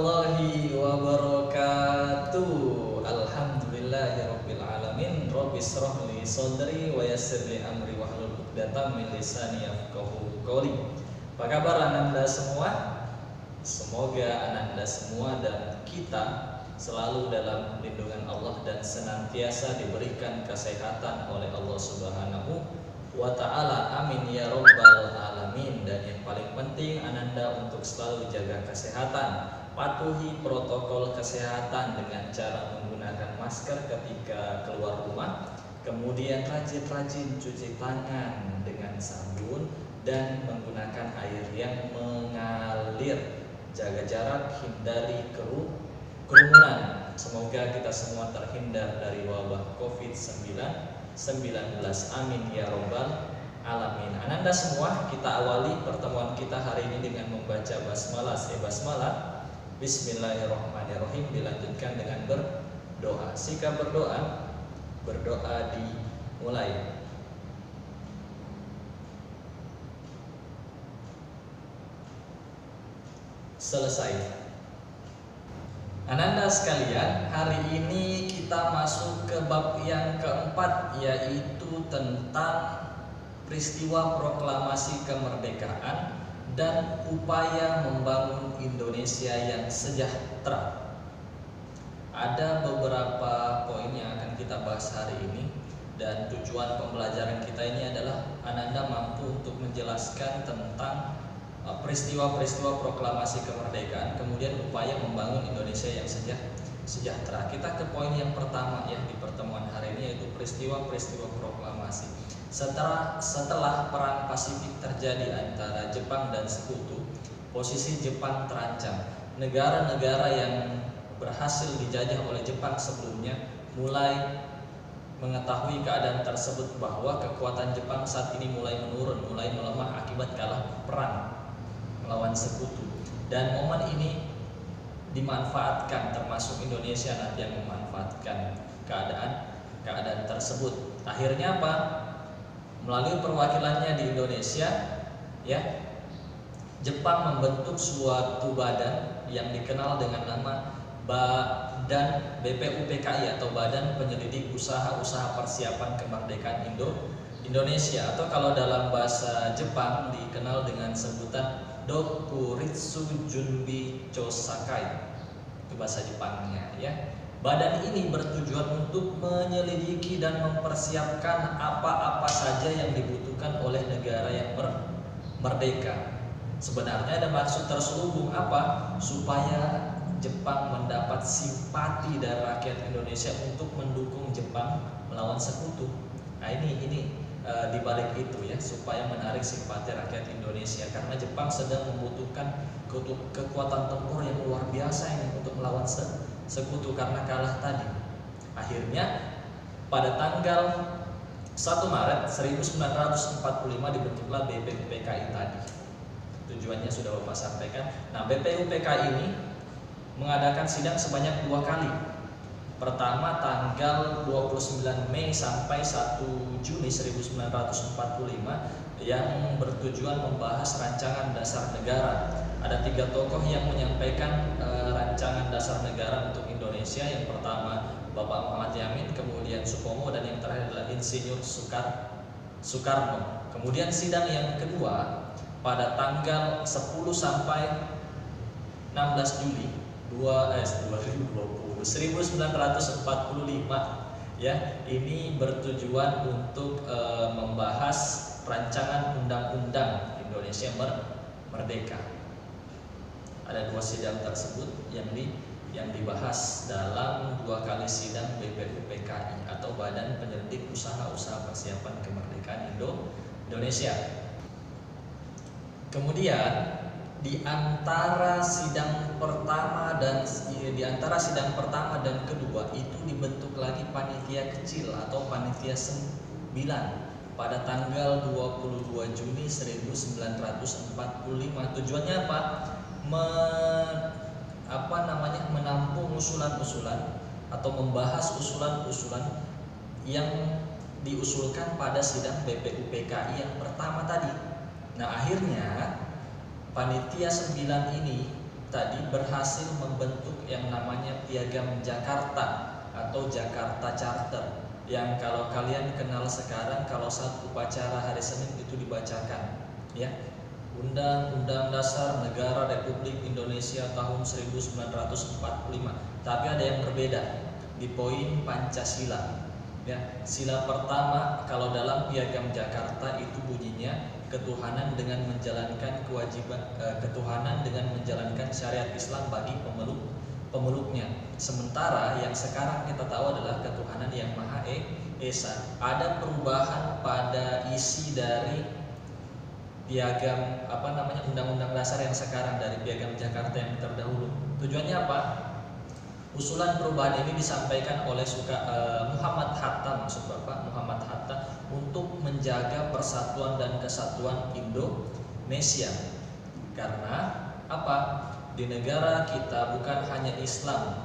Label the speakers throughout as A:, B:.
A: warahmatullahi wabarakatuh. Alhamdulillahirabbil alamin. Rabbi shrah li sadri wa yassir li amri wahlul 'uqdatam min lisani yafqahu qawli. Apa kabar ananda semua? Semoga ananda semua dan kita selalu dalam lindungan Allah dan senantiasa diberikan kesehatan oleh Allah Subhanahu wa ta'ala. Amin ya rabbal alamin. Dan yang paling penting ananda untuk selalu jaga kesehatan, patuhi protokol kesehatan dengan cara menggunakan masker ketika keluar rumah, kemudian rajin-rajin cuci tangan dengan sabun dan menggunakan air yang mengalir, jaga jarak, hindari kerumunan. Semoga kita semua terhindar dari wabah COVID-19. Amin ya robbal alamin. Ananda semua, kita awali pertemuan kita hari ini dengan membaca basmalah. Basmalah, bismillahirrahmanirrahim, dilanjutkan dengan berdoa. Sikap berdoa dimulai. Selesai. Ananda sekalian, hari ini kita masuk ke bab yang keempat, yaitu tentang peristiwa proklamasi kemerdekaan dan upaya membangun Indonesia yang sejahtera. Ada beberapa poin yang akan kita bahas hari ini, dan tujuan pembelajaran kita ini adalah ananda mampu untuk menjelaskan tentang peristiwa-peristiwa proklamasi kemerdekaan, kemudian upaya membangun Indonesia yang sejahtera. Kita ke poin yang pertama ya di pertemuan hari ini, yaitu peristiwa-peristiwa proklamasi. Setelah perang Pasifik terjadi antara Jepang dan Sekutu, posisi Jepang terancam. Negara-negara yang berhasil dijajah oleh Jepang sebelumnya mulai mengetahui keadaan tersebut, bahwa kekuatan Jepang saat ini mulai menurun, mulai melemah akibat kalah perang melawan Sekutu. Dan momen ini dimanfaatkan, termasuk Indonesia nanti yang memanfaatkan keadaan tersebut. Akhirnya apa? Melalui perwakilannya di Indonesia, ya, Jepang membentuk suatu badan yang dikenal dengan nama Badan BPUPKI atau Badan Penyelidik Usaha-Usaha Persiapan Kemerdekaan Indonesia, atau kalau dalam bahasa Jepang dikenal dengan sebutan Dokuritsu Junbi Chosakai, itu bahasa Jepangnya ya. Badan ini bertujuan untuk menyelidiki dan mempersiapkan apa-apa saja yang dibutuhkan oleh negara yang merdeka. Sebenarnya ada maksud terselubung apa? Supaya Jepang mendapat simpati dari rakyat Indonesia untuk mendukung Jepang melawan Sekutu. Nah ini dibalik itu ya, supaya menarik simpati rakyat Indonesia, karena Jepang sedang membutuhkan kekuatan tempur yang luar biasa ini untuk melawan Sekutu karena kalah tadi. Akhirnya pada tanggal 1 Maret 1945 dibentuklah BPUPKI tadi. Tujuannya sudah Bapak sampaikan. Nah, BPUPKI ini mengadakan sidang sebanyak 2 kali. Pertama tanggal 29 Mei sampai 1 Juni 1945 yang bertujuan membahas rancangan dasar negara. Ada 3 tokoh yang menyampaikan rancangan dasar negara untuk Indonesia. Yang pertama Bapak Muhammad Yamin, kemudian Supomo, dan yang terakhir adalah Insinyur Soekarno. Kemudian sidang yang kedua pada tanggal 10 sampai 16 Juli 1945 ya, ini bertujuan untuk membahas rancangan undang-undang Indonesia merdeka. Ada 2 sidang tersebut yang dibahas dalam 2 kali sidang BPUPKI atau Badan Penyelidik Usaha-Usaha Persiapan Kemerdekaan Indonesia. Kemudian di antara sidang pertama dan kedua itu dibentuk lagi panitia kecil atau panitia 9 pada tanggal 22 Juni 1945. Tujuannya apa? Menampung usulan-usulan atau membahas usulan-usulan yang diusulkan pada sidang BPUPKI yang pertama tadi. Nah, akhirnya panitia 9 ini tadi berhasil membentuk yang namanya Piagam Jakarta atau Jakarta Charter, yang kalau kalian kenal sekarang kalau saat upacara hari Senin itu dibacakan, ya. Undang-Undang Dasar Negara Republik Indonesia tahun 1945. Tapi ada yang berbeda di poin Pancasila. Ya, sila pertama kalau dalam Piagam Jakarta itu bunyinya ketuhanan dengan menjalankan kewajiban ketuhanan dengan menjalankan syariat Islam bagi pemeluknya. Sementara yang sekarang kita tahu adalah ketuhanan yang Maha Esa. Ada perubahan pada isi dari Piagam Undang-Undang Dasar yang sekarang dari Piagam Jakarta yang terdahulu. Tujuannya apa? Usulan perubahan ini disampaikan oleh Muhammad Hatta, maksud Bapak Muhammad Hatta, untuk menjaga persatuan dan kesatuan Indonesia. Karena apa? Di negara kita bukan hanya Islam,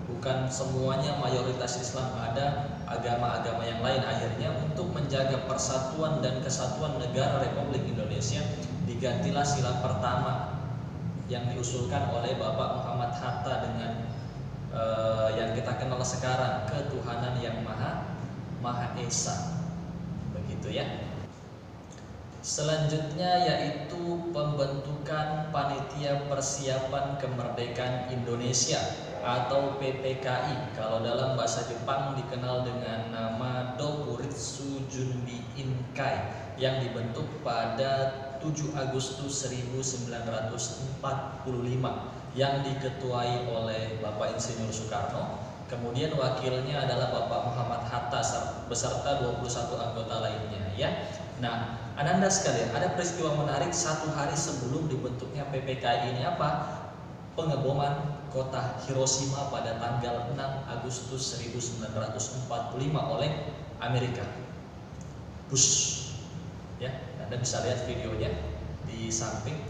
A: bukan semuanya mayoritas Islam, ada agama-agama yang lain. Akhirnya untuk menjaga persatuan dan kesatuan negara Republik Indonesia digantilah sila pertama yang diusulkan oleh Bapak Muhammad Hatta dengan yang kita kenal sekarang, ketuhanan yang Maha Esa. Begitu ya. Selanjutnya yaitu pembentukan Panitia Persiapan Kemerdekaan Indonesia atau PPKI. Kalau dalam bahasa Jepang dikenal dengan nama Dokuritsu Junbi Inkai, yang dibentuk pada 7 Agustus 1945 yang diketuai oleh Bapak Insinyur Soekarno. Kemudian wakilnya adalah Bapak Muhammad Hatta beserta 21 anggota lainnya, ya. Nah, Ananda sekalian, ada peristiwa menarik satu hari sebelum dibentuknya PPKI ini, apa? Pengeboman kota Hiroshima pada tanggal 6 Agustus 1945 oleh Amerika. Bush. Ya, Anda bisa lihat videonya di samping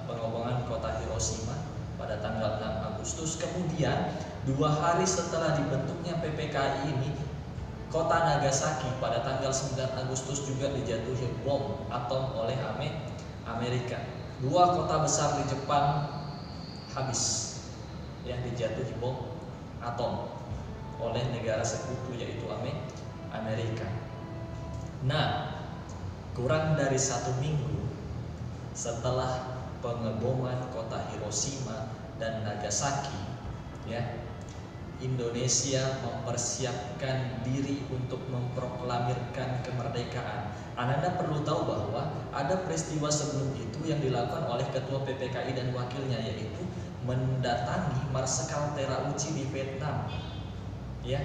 A: pengeboman kota Hiroshima pada tanggal 6 Agustus. Kemudian 2 hari setelah dibentuknya PPKI ini, kota Nagasaki pada tanggal 9 Agustus juga dijatuhi bom atom oleh Amerika. 2 kota besar di Jepang habis yang dijatuhi bom atom oleh negara sekutu yaitu Amerika. Nah, kurang dari 1 minggu setelah pengeboman kota Hiroshima dan Nagasaki, ya, Indonesia mempersiapkan diri untuk memproklamirkan kemerdekaan. Anda perlu tahu bahwa ada peristiwa sebelum itu yang dilakukan oleh Ketua PPKI dan wakilnya, yaitu mendatangi Marsekal Terauchi di Vietnam, ya.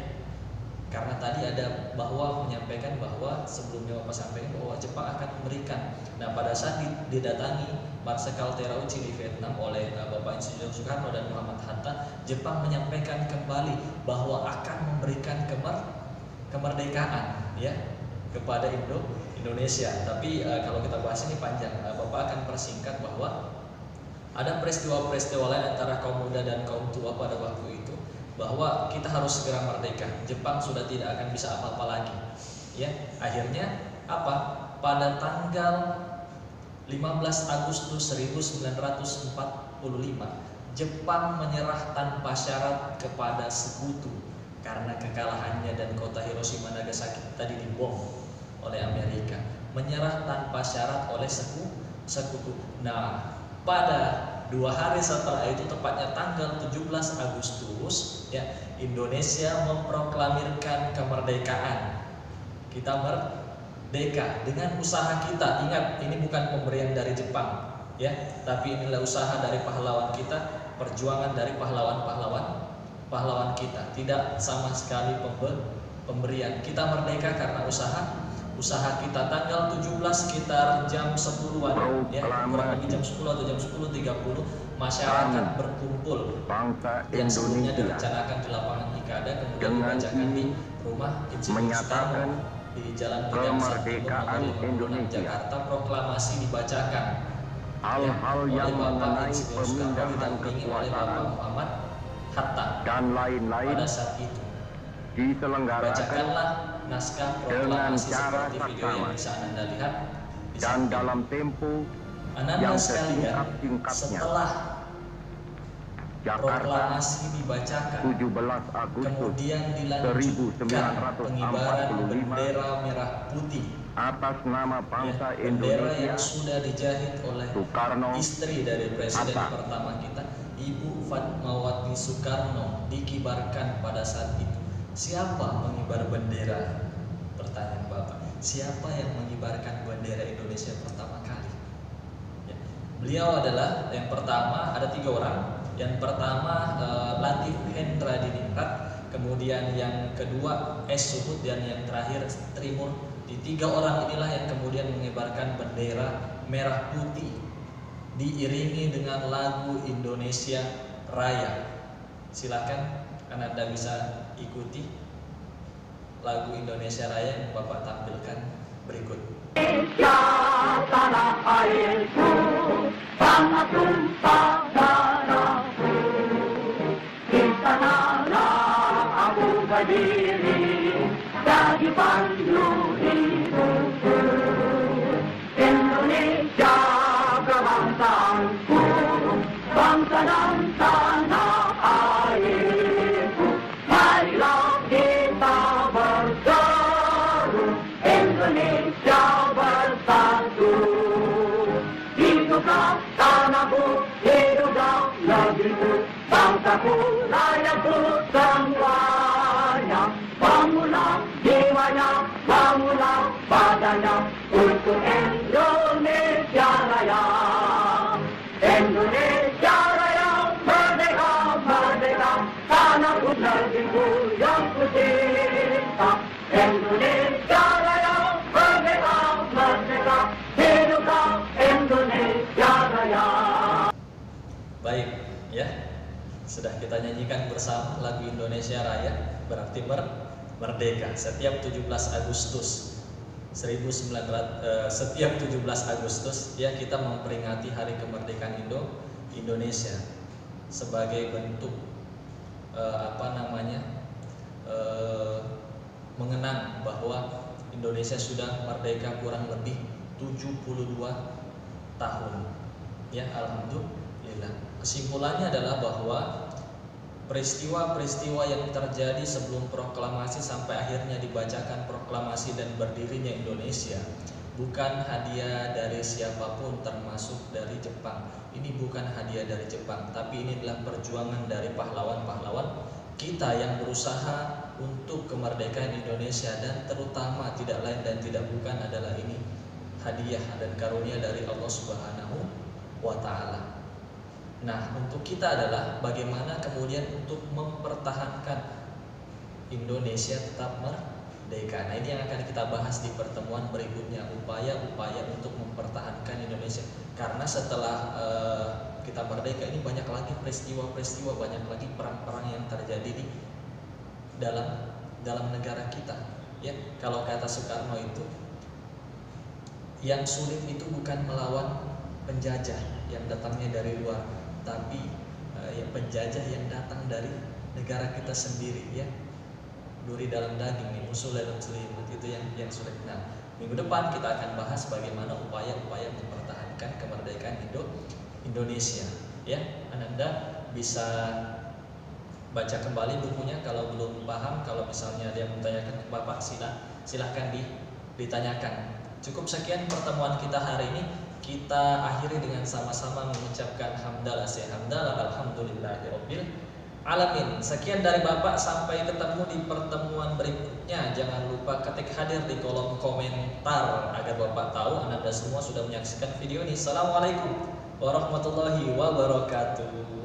A: Karena tadi ada bahwa menyampaikan bahwa sebelumnya Bapak sampaikan bahwa Jepang akan memberikan. Nah, pada saat didatangi Marsekal Terauchi di Vietnam oleh Bapak Insinyur Soekarno dan Muhammad Hatta, Jepang menyampaikan kembali bahwa akan memberikan kemerdekaan, ya, kepada Indonesia. Tapi kalau kita bahas ini panjang, Bapak akan persingkat bahwa ada peristiwa-peristiwa lain antara kaum muda dan kaum tua pada waktu itu, bahwa kita harus segera merdeka. Jepang sudah tidak akan bisa apa-apa lagi, ya. Akhirnya apa? Pada tanggal 15 Agustus 1945 Jepang menyerah tanpa syarat kepada sekutu karena kekalahannya, dan kota Hiroshima Nagasaki tadi dibom oleh Amerika. Menyerah tanpa syarat oleh sekutu. Nah, pada 2 hari setelah itu, tepatnya tanggal 17 Agustus, ya, Indonesia memproklamirkan kemerdekaan. Kita merdeka dengan usaha kita. Ingat, ini bukan pemberian dari Jepang, ya, tapi inilah usaha dari pahlawan kita, perjuangan dari pahlawan kita. Tidak sama sekali pemberian. Kita merdeka karena usaha kita. Tanggal 17 sekitar jam 10-an, ya, kurang lebih jam 10 atau jam 10.30, masyarakat berkumpul yang sebelumnya direncanakan di lapangan Ikada, kemudian dibacakan di rumah Insinyur Soekarno di Jalan Kemerdekaan Indonesia, Jakarta. Proklamasi dibacakan
B: hal-hal yang mengenai
A: pemindahan
B: kekuasaan
A: Muhammad Hatta
B: dan lain-lain
A: pada saat itu
B: diselenggarakan
A: bacakanlah naskah
B: dengan
A: proklamasi
B: cara
A: seperti video yang
B: saksama
A: bisa Anda lihat di
B: dan
A: samping.
B: dalam tempo
A: Ananda
B: yang
A: sekalian,
B: sesingkat-singkatnya.
A: setelah
B: Jakarta,
A: proklamasi dibacakan,
B: 17 Agustus
A: kemudian dilanjutkan pengibaran
B: 1945
A: bendera merah putih,
B: atas nama bangsa
A: bendera
B: Indonesia.
A: yang sudah dijahit oleh
B: Soekarno,
A: istri dari presiden
B: Hatta.
A: pertama kita, Ibu Fatmawati Soekarno, dikibarkan pada saat itu. Siapa mengibar bendera? Pertanyaan Bapak, siapa yang mengibarkan bendera Indonesia pertama kali? Ya. Beliau adalah yang pertama, ada 3 orang. Yang pertama Latif Hendra Diningrat, kemudian yang kedua S. Suhud, dan yang terakhir Trimur. Di 3 orang inilah yang kemudian mengibarkan bendera merah putih diiringi dengan lagu Indonesia Raya. Silakan Anda bisa ikuti lagu Indonesia Raya yang Bapak tampilkan berikut.
C: Indonesia tanah airku, tanah tumpah darahku, di sanalah aku berdiri, jadi pandu hidupku. Indonesia kebangsaanku, bangsa dan tanah airku, marilah kita berseru, Indonesia bersatu. Hiduplah tanahku, hiduplah negeriku, bangsaku, rakyatku semuanya. Bangunlah jiwanya, bangunlah badannya, untuk Indonesia Raya. Indonesia Raya, merdeka, merdeka, tanahku, negeriku yang kucinta. Indonesia Raya, merdeka, merdeka, hiduplah Indonesia Raya.
A: Baik, ya. Sudah kita nyanyikan bersama lagu Indonesia Raya, berarti merdeka. Setiap 17 Agustus setiap 17 Agustus ya kita memperingati hari kemerdekaan Indonesia sebagai bentuk mengenang bahwa Indonesia sudah merdeka kurang lebih 72 tahun. Ya, alhamdulillah. Kesimpulannya adalah bahwa peristiwa-peristiwa yang terjadi sebelum proklamasi sampai akhirnya dibacakan proklamasi dan berdirinya Indonesia bukan hadiah dari siapapun, termasuk dari Jepang. Ini bukan hadiah dari Jepang, tapi ini adalah perjuangan dari pahlawan-pahlawan kita yang berusaha untuk kemerdekaan Indonesia, dan terutama tidak lain dan tidak bukan adalah ini hadiah dan karunia dari Allah Subhanahu wa Ta'ala. Nah, untuk kita adalah bagaimana kemudian untuk mempertahankan Indonesia tetap merdeka. Nah, ini yang akan kita bahas di pertemuan berikutnya, upaya-upaya untuk mempertahankan Indonesia. Karena setelah kita merdeka ini banyak lagi peristiwa-peristiwa, banyak lagi perang-perang yang terjadi di dalam negara kita. Ya, kalau kata Soekarno itu, yang sulit itu bukan melawan penjajah yang datangnya dari luar, tapi penjajah yang datang dari negara kita sendiri, ya. Duri dalam daging nih, musuh dalam selimut, itu yang sulit. Nah, minggu depan kita akan bahas bagaimana upaya-upaya mempertahankan kemerdekaan Indonesia, ya. Anda bisa baca kembali bukunya kalau belum paham. Kalau misalnya ada yang bertanyakan ke Bapak, silahkan ditanyakan. Cukup sekian pertemuan kita hari ini. Kita akhiri dengan sama-sama mengucapkan hamdalah, alhamdulillahirabbil alamin. Sekian dari Bapak, sampai ketemu di pertemuan berikutnya. Jangan lupa ketik hadir di kolom komentar agar Bapak tahu Anda semua sudah menyaksikan video ini. Assalamualaikum warahmatullahi wabarakatuh.